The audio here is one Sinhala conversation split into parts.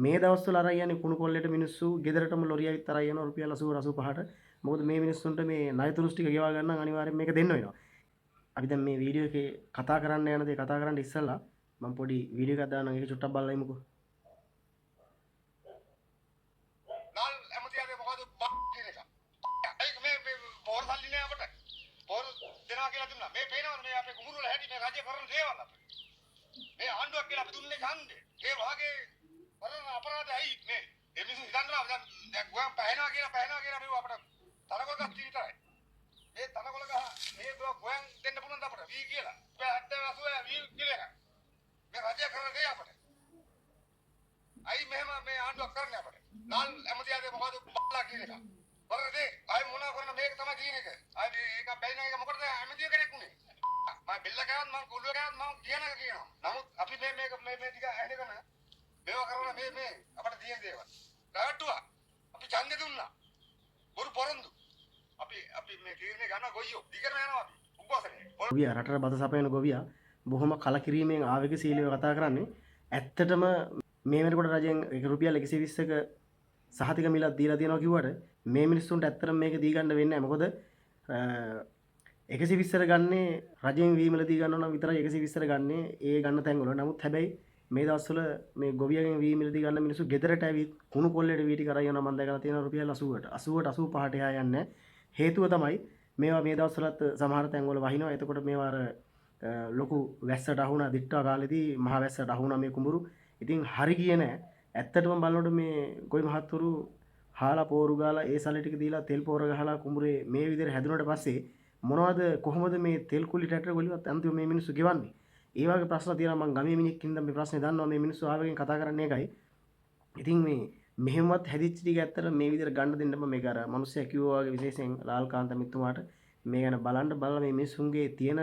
මේ දවස්වල අර යන්නේ කුණු කොල්ලේට මිනිස්සු ගෙදරටම ලොරිය ඇවිත් අර යනවා රුපියල් 80 85ට. මොකද මේ මිනිස්සුන්ට මේ ණය තුරුස් ටික ගෙවා ගන්න අනිවාර්යෙන් මේක දෙන්න වෙනවා. අපි දැන් මේ වීඩියෝ එකේ කතා කරන්න යන දේ කතා කරන්න ඉස්සෙල්ලා මම පොඩි වීඩියෝ එකක් දාන්නම් ඒක චුට්ටක් බලලා ඉමුකෝ. නාල් ඇමතියාගේ මොකද බක් කියන එක. ඒක මේ පොර සල්ලි නෑ අපට. පොර දෙනවා කියලා දුන්නා. මේ පේනවද මේ අපේ කුඹුරු වල හැටි මේ රජය කරන දේවල් අපිට. මේ ආණ්ඩුවක් කියලා අපි දුන්නේ ඡන්දේ. ඒ වාගේ කරන අපරාධයි මේ. ඒ මිනිස්සු හිතන්නවා දැන් ගුවන් පැහැෙනවා කියලා මේ අපට තනකොළ ගස් විතරයි. මේ තනකොළ ගහ මේ ගුවන් දෙන්න පුළුවන් අපට වී කියලා. 70 80 වී කියලා. මේ රජය කරන දේ අපට. අයි මෙහෙම මේ ආණ්ඩුවක් කරන්නේ අපට. නාල් ඇමතියාගේ මොකද බල්ලා කියන එක. බලන්නේ අය මොනවා කරන මේක තමයි කියන එක. අය මේක බැරි නම් ඒක මොකටද ඇමතිය කෙනෙක් උනේ. මම බෙල්ල ගාවත් මම කුල්ල ගාවත් මම කියනවා. නමුත් අපි මේ ටික ඇහෙනකම මේවා කරන මේ අපට තියෙන දේවල්. රාට්ටුවා. අපි ඡන්දෙ දුන්නා. බොරු පොරොන්දු. අපි මේ තීරණේ ගන්න ගොයියෝ. දිගටම යනවා අපි. උග්ගෝසනේ. ගොවියා රටට බත සපයන ගොවියා බොහොම කලකිරීමෙන් ආවේගශීලීව කතා කරන්නේ. ඇත්තටම මේ වෙනකොට රජයෙන් රුපියල් 120ක සහතික මිලක් දීලා තියෙනවා කිව්වට මේ මිනිස්සුන්ට ඇත්තටම මේක දී ගන්න වෙන්නේ නැහැ. මොකද 120ට ගන්නේ රජයෙන් වී මිල දී ගන්නවා නම් විතරයි 120ට ගන්නේ ඒ ගන්න තැන් වල. නමුත් හැබැයි මේ දවස්වල මේ ගොවියගෙන් වී මිල දී ගන්න මිනිස්සු ගෙදරට ඇවිත් කුණු කොල්ලේට වී ටික අරන් යනවා. මම දැකලා තියෙනවා රුපියල් 80ට 85ට එහා යන්නේ. හේතුව තමයි මේවා මේ දවස්වලත් සමහර තැන් වල වහිනවා. එතකොට මේවා අර ලොකු වැස්සට අහුණා දිට්ටා කාලෙදී මහ වැස්සට අහුණා මේ කුඹුරු. ඉතින් හරි ගියේ නෑ. ඇත්තටම බලනකොට මේ ගොවි මහත්තුරු හාලා පෝරු ගාලා ඒ සල්ලි ටික දීලා තෙල් පෝර ගහලා කුඹුරේ මේ විදිහට හැදුනට පස්සේ මොනවද කොහොමද මේ තෙල් කුලි ට්‍රැක්ටර් වලිවත් අන්තිම මේ මිනිස්සු ගෙවන්නේ? ඒ වගේ ප්‍රශ්න තියෙනවා. මම ගමේ මිනිහෙක් ඉඳන් මේ ප්‍රශ්නේ දන්නවා. මේ මිනිස්සු ආවගෙන් කතා කරන්නේ ඒකයි. ඉතින් මේ මෙහෙමවත් හැදිච්ච ටික ඇත්තට මේ විදිහට ගන්න දෙන්න බෑ. මේක අර මිනිස්සු කිව්වා වගේ විශේෂයෙන් ලාල්කාන්ත මිතුමාට මේ ගැන බලන්න බලලා මේ මිනිස්සුන්ගේ තියෙන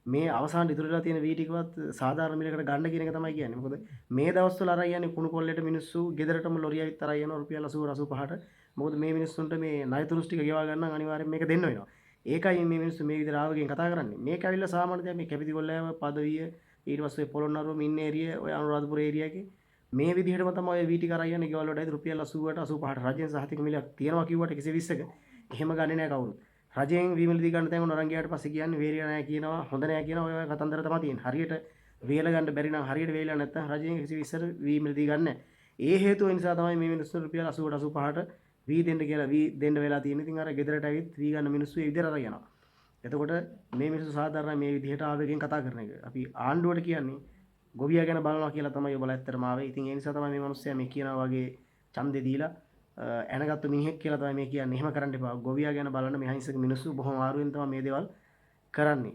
මේ අවසාන ඉතුරුලා තියෙන වී ටිකවත් සාධාරණ මිලකට ගන්න කියන එක තමයි කියන්නේ. මොකද මේ දවස්වල අර යන්නේ කුණු කොල්ලේට මිනිස්සු ගෙදරටම ලොරිය ඇවිත් අර යනවා රුපියල් 80 85ට. මොකද මේ මිනිස්සුන්ට මේ ණය තුරුස් ටික ගෙවා ගන්න අනිවාර්යෙන් මේක දෙන්න වෙනවා. ඒකයි මේ මිනිස්සු මේ විදිහට ආවගෙන් කතා කරන්නේ. මේක ඇවිල්ලා සාමාන්‍ය දැන් මේ කැපිති කොල්ලෑව පදවිය ඊට පස්සේ පොළොන්නරුව ඉන්න ඒරිය ඔය අනුරාධපුර ඒරියා එකේ මේ විදිහටම තමයි ඔය වී ටික අර යන්නේ ගෙවල් වලට රුපියල් 80ට 85ට රජයෙන් සහතික මිලක් තියනවා කිව්වට 120ක එහෙම ගන්නේ නැහැ කවුරුත්. රජයෙන් වී මිල දී ගන්න තැන් වල අරන් ගියාට පස්සේ කියන්නේ වේරිය නැහැ කියනවා හොඳ නැහැ කියනවා ඔය කතන්දර තමයි තියෙන්නේ. හරියට වේල ගන්න බැරි නම් හරියට වේලලා නැත්නම් රජයෙන් 120ට වී මිල දී ගන්න නැහැ. ඒ හේතුව නිසා තමයි මේ මිනිස්සු රුපියල් 80ට 85ට වී දෙන්න කියලා වී දෙන්න වෙලා තියෙන්නේ. ඉතින් අර ගෙදරට ඇවිත් වී ගන්න මිනිස්සු ඒ විදිහට අරන් යනවා. එතකොට මේ මිනිස්සු සාධාරණ මේ විදිහට ආවේගයෙන් කතා කරන එක. අපි ආණ්ඩුවට කියන්නේ ගොවියා ගැන බලනවා කියලා තමයි ඔයගොල්ලෝ ඇත්තටම ආවේ. ඉතින් ඒ නිසා තමයි මේ මිනිස්සයා මේ කියනවා වගේ ඡන්දේ දීලා ඇනගත්තු මිනිහෙක් කියලා තමයි මේ කියන්නේ. එහෙම කරන්න එපා. ගොවියා ගැන බලන්න මේ අහිංසක මිනිස්සු බොහොම ආරුවෙන් තමයි මේ දේවල් කරන්නේ.